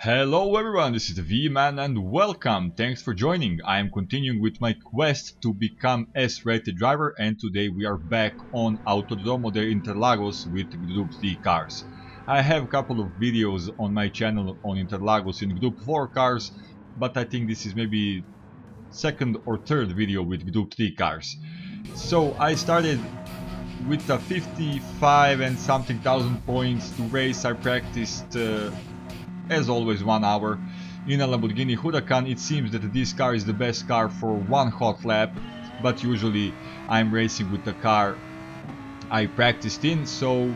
Hello everyone, this is the V-Man and welcome. Thanks for joining. I am continuing with my quest to become S-rated driver, and today we are back on Autodromo de Interlagos with Gr.3 cars. I have a couple of videos on my channel on Interlagos in Gr.4 cars, but I think this is maybe second or third video with Gr.3 cars. So I started with a 55 and something thousand points to race. I practiced as always 1 hour in a Lamborghini Huracan. It seems that this car is the best car for one hot lap, but usually I'm racing with the car I practiced in, so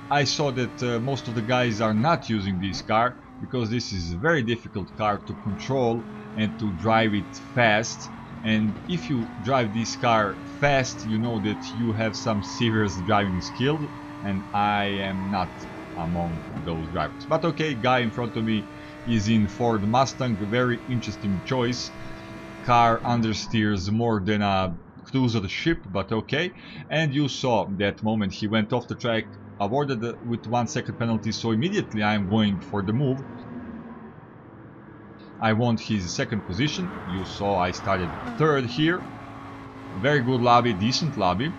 I saw that most of the guys are not using this car because this is a very difficult car to control and to drive it fast. And if you drive this car fast, you know that you have some serious driving skill, and I am not among those drivers. But okay, guy in front of me is in Ford Mustang, very interesting choice. Car understeers more than a cruiser ship, but okay. And you saw that moment he went off the track, awarded with 1 second penalty, so immediately I'm going for the move. I want his second position. You saw I started third here. Very good lobby, decent lobby.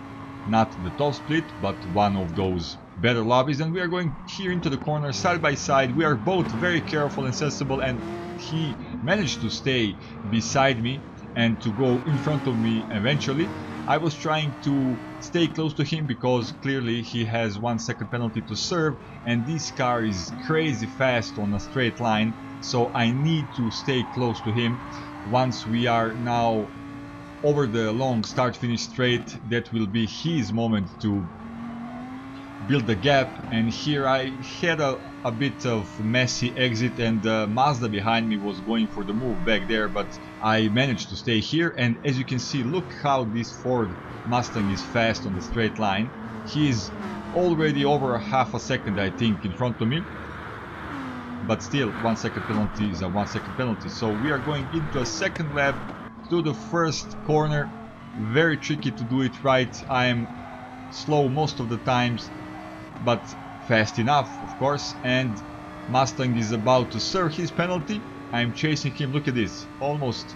Not the top split, but one of those better lobbies, and we are going here into the corner side by side. We are both very careful and sensible, and he managed to stay beside me and to go in front of me eventually. I was trying to stay close to him because clearly he has 1 second penalty to serve, and this car is crazy fast on a straight line, so I need to stay close to him. Once we are now over the long start-finish straight, that will be his moment to build the gap. And here I had a bit of messy exit, and Mazda behind me was going for the move back there, but I managed to stay here. And as you can see, look how this Ford Mustang is fast on the straight line. He is already over half a second, I think, in front of me, but still 1 second penalty is a 1 second penalty. So we are going into a second lap through the first corner. Very tricky to do it right. I am slow most of the times, but fast enough, of course. And Mustang is about to serve his penalty. I'm chasing him. Look at this, almost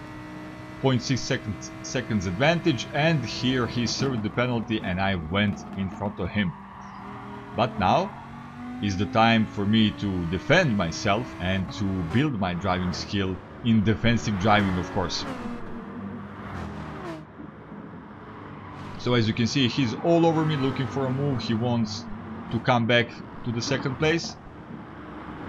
0.6 seconds advantage, and here he served the penalty and I went in front of him. But now is the time for me to defend myself and to build my driving skill in defensive driving, of course. So as you can see, he's all over me looking for a move. He wants to come back to the second place.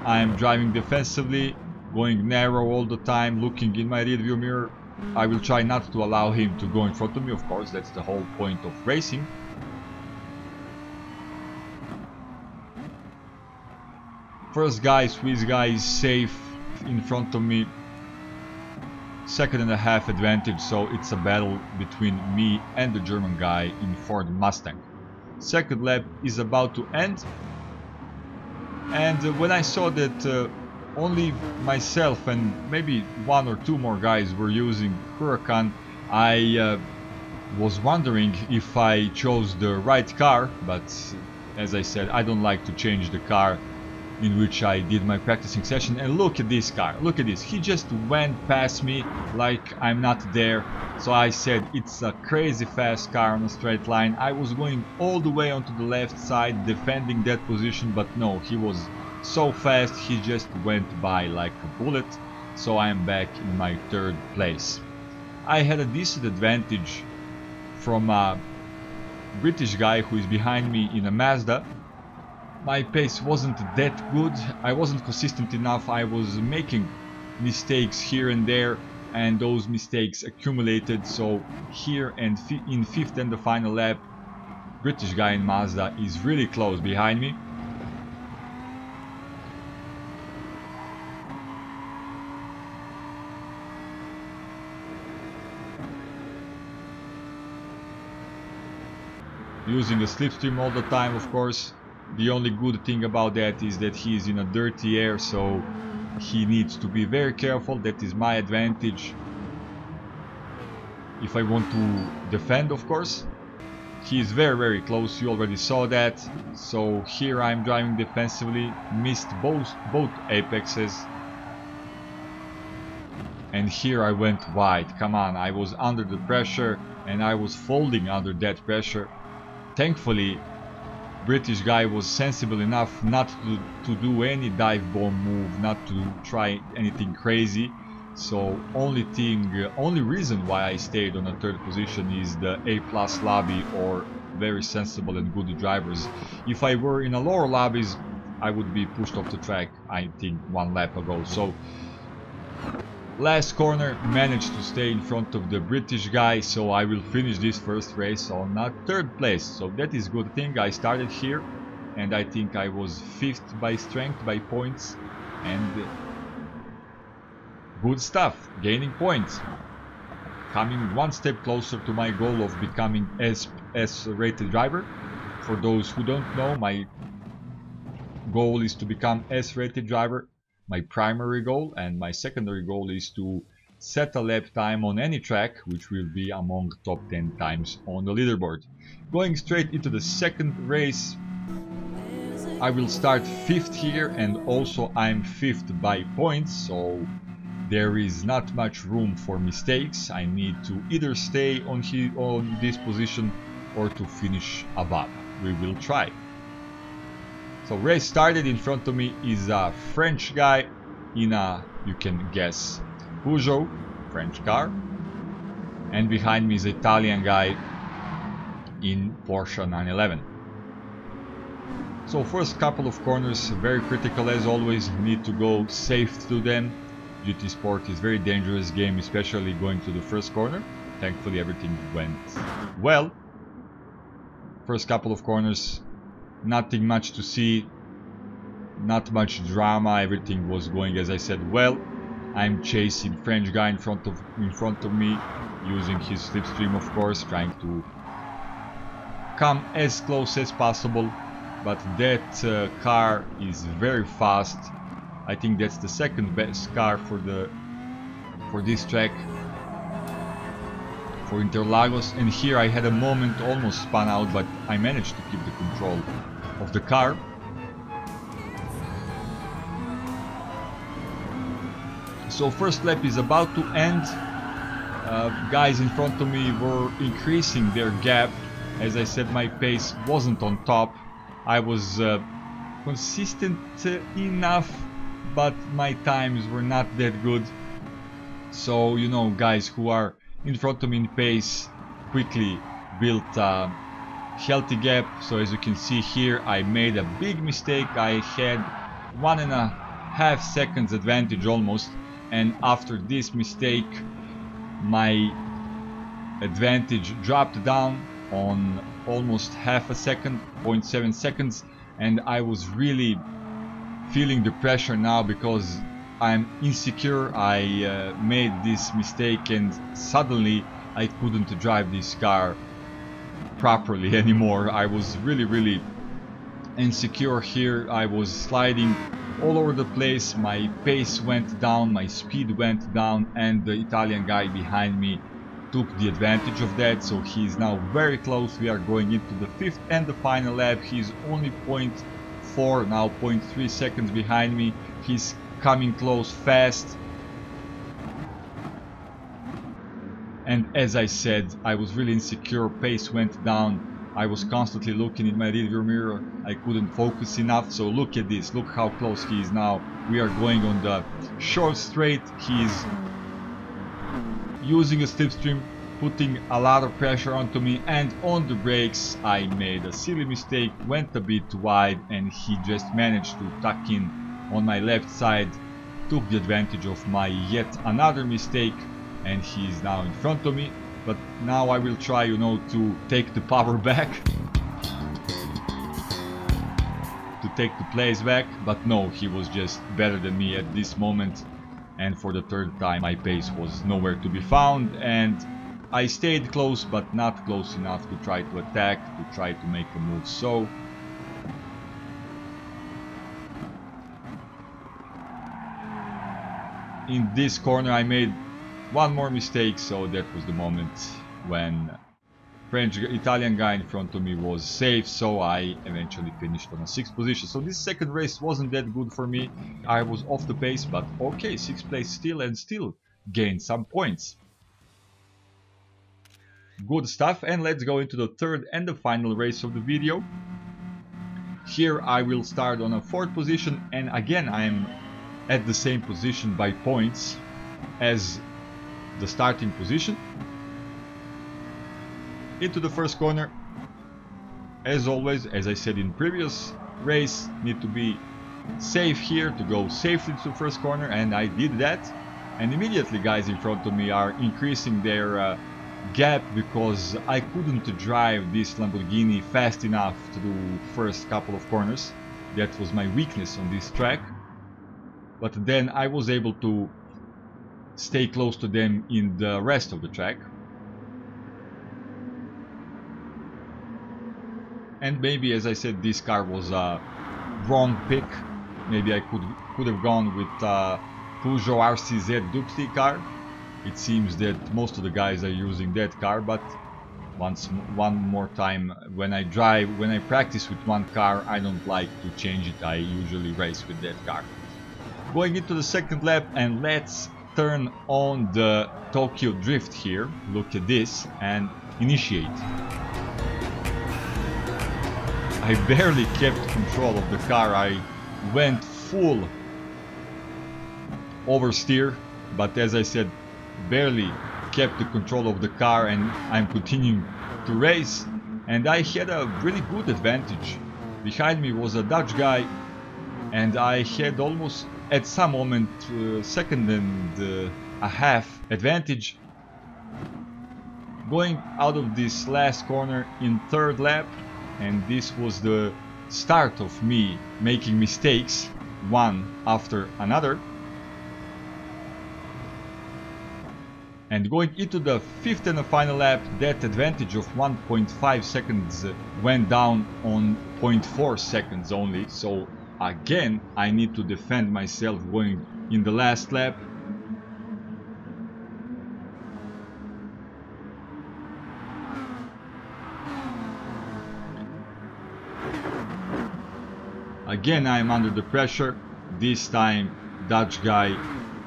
I am driving defensively, going narrow all the time, looking in my rear view mirror. I will try not to allow him to go in front of me, of course, that's the whole point of racing. First guy, Swiss guy, is safe in front of me. 2.5 advantage, so it's a battle between me and the German guy in Ford Mustang. Second lap is about to end, and when I saw that only myself and maybe 1 or 2 more guys were using Huracan, I was wondering if I chose the right car, but as I said, I don't like to change the car in which I did my practicing session. And look at this car, look at this, he just went past me like I'm not there. So I said it's a crazy fast car on a straight line. I was going all the way onto the left side defending that position, but no, he was so fast he just went by like a bullet. So I am back in my third place. I had a decent advantage from a British guy who is behind me in a Mazda. My pace wasn't that good, I wasn't consistent enough, I was making mistakes here and there, and those mistakes accumulated. So here and in 5th and the final lap, British guy in Mazda is really close behind me. Using the slipstream all the time, of course. The only good thing about that is that he is in a dirty air, so he needs to be very careful. That is my advantage if I want to defend, of course. He is very close, you already saw that. So here I'm driving defensively, missed both apexes, and here I went wide. Come on, I was under the pressure and I was folding under that pressure. Thankfully, British guy was sensible enough not to do any dive bomb move, not to try anything crazy. So only reason why I stayed on a third position is the A+ lobby or very sensible and good drivers. If I were in a lower lobbies, I would be pushed off the track, I think, one lap ago. So last corner, managed to stay in front of the British guy, so I will finish this first race on third place. So that is good thing. I started here and I think I was 5th by strength, by points, and good stuff, gaining points. Coming one step closer to my goal of becoming S-rated driver. For those who don't know, my goal is to become S-rated driver, my primary goal, and my secondary goal is to set a lap time on any track, which will be among top 10 times on the leaderboard. Going straight into the second race, I will start 5th here, and also I'm 5th by points, so there is not much room for mistakes. I need to either stay on this position or to finish above. We will try. So race started. In front of me is a French guy in a, you can guess, Peugeot, French car. And behind me is an Italian guy in Porsche 911. So first couple of corners, very critical as always, need to go safe through them. GT Sport is very dangerous game, especially going to the first corner. Thankfully everything went well. First couple of corners, nothing much to see, not much drama, everything was going, as I said, well. I'm chasing French guy in front of me, using his slipstream, of course, trying to come as close as possible, but that car is very fast. I think that's the second best car for this track, for Interlagos. And here I had a moment, almost spun out, but I managed to keep the control of the car. So first lap is about to end. Guys in front of me were increasing their gap. As I said, my pace wasn't on top. I was consistent enough, but my times were not that good. So, you know, guys who are in front of me in pace quickly built a healthy gap. So as you can see here, I made a big mistake. I had 1.5 seconds advantage almost, and after this mistake my advantage dropped down on almost half a second, 0.7 seconds, and I was really feeling the pressure now because I'm insecure. I made this mistake and suddenly I couldn't drive this car properly anymore. I was really insecure here. I was sliding all over the place. My pace went down, my speed went down, and the Italian guy behind me took the advantage of that. So he's now very close. We are going into the 5th and the final lap. He's only 0.4, now 0.3 seconds behind me. He's coming close fast. And as I said, I was really insecure. Pace went down. I was constantly looking in my rearview mirror. I couldn't focus enough. So look at this. Look how close he is now. We are going on the short straight. He's using a slipstream, putting a lot of pressure onto me, and on the brakes I made a silly mistake, went a bit wide, and he just managed to tuck in on my left side, took the advantage of my yet another mistake, and he is now in front of me. But now I will try, you know, to take the power back, to take the place back, but no, he was just better than me at this moment. And for the third time my pace was nowhere to be found, and I stayed close but not close enough to try to attack, to try to make a move. So in this corner I made one more mistake, so that was the moment when Italian guy in front of me was safe, so I eventually finished on a 6th position. So this second race wasn't that good for me. I was off the pace, but okay, 6th place still, and still gain some points. Good stuff, and let's go into the third and the final race of the video. Here I will start on a 4th position, and again I am at the same position by points as the starting position. Into the first corner. As always, as I said in previous race, need to be safe here to go safely to the first corner, and I did that. And immediately guys in front of me are increasing their gap because I couldn't drive this Lamborghini fast enough to do first couple of corners. That was my weakness on this track. But then I was able to stay close to them in the rest of the track. And maybe, as I said, this car was a wrong pick. Maybe I could have gone with Peugeot RCZ Ducati car. It seems that most of the guys are using that car, but one more time, when I practice with one car, I don't like to change it. I usually race with that car. Going into the second lap, and let's turn on the Tokyo Drift here. Look at this and initiate. I barely kept control of the car. I went full oversteer, but as I said, barely kept the control of the car, and I'm continuing to race, and I had a really good advantage. Behind me was a Dutch guy, and I had almost at some moment second and a half advantage. Going out of this last corner in third lap, and this was the start of me making mistakes one after another. And going into the fifth and the final lap, that advantage of 1.5 seconds went down on 0.4 seconds only. So again, I need to defend myself going in the last lap. Again, I am under the pressure. This time, Dutch guy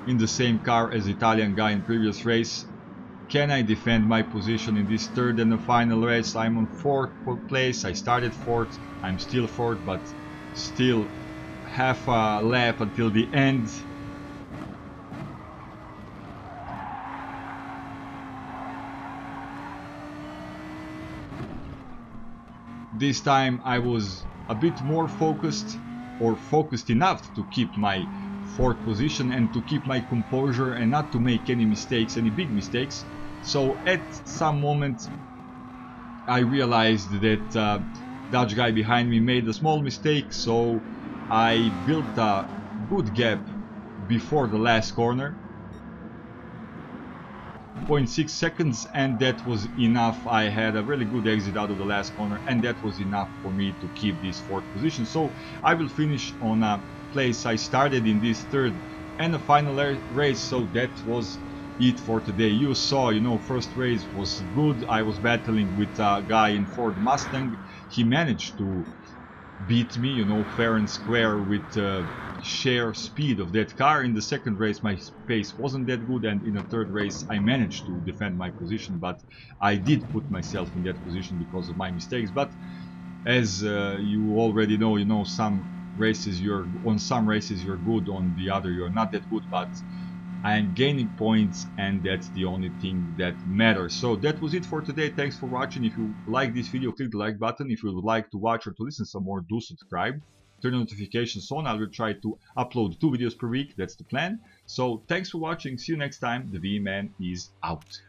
in the same car as Italian guy in previous race. Can I defend my position in this third and the final race? I'm on 4th place. I started 4th. I'm still 4th, but still half a lap until the end. This time I was a bit more focused, or focused enough to keep my 4th position and to keep my composure and not to make any mistakes, any big mistakes. So at some moment I realized that Dutch guy behind me made a small mistake, so I built a good gap before the last corner, 0.6 seconds, and that was enough. I had a really good exit out of the last corner, and that was enough for me to keep this 4th position. So I will finish on a place I started in this third and the final race. So that was it for today. You saw, first race was good. I was battling with a guy in Ford Mustang. He managed to beat me, fair and square with sheer speed of that car. In the second race my pace wasn't that good, and in the third race I managed to defend my position, but I did put myself in that position because of my mistakes. But as you already know, some races you're good, on the other you're not that good, but I'm gaining points, and that's the only thing that matters. So that was it for today. Thanks for watching. If you like this video, click the like button. If you would like to watch or to listen some more, do subscribe. Turn notifications on. I will try to upload 2 videos per week. That's the plan. So thanks for watching. See you next time. The V-Man is out.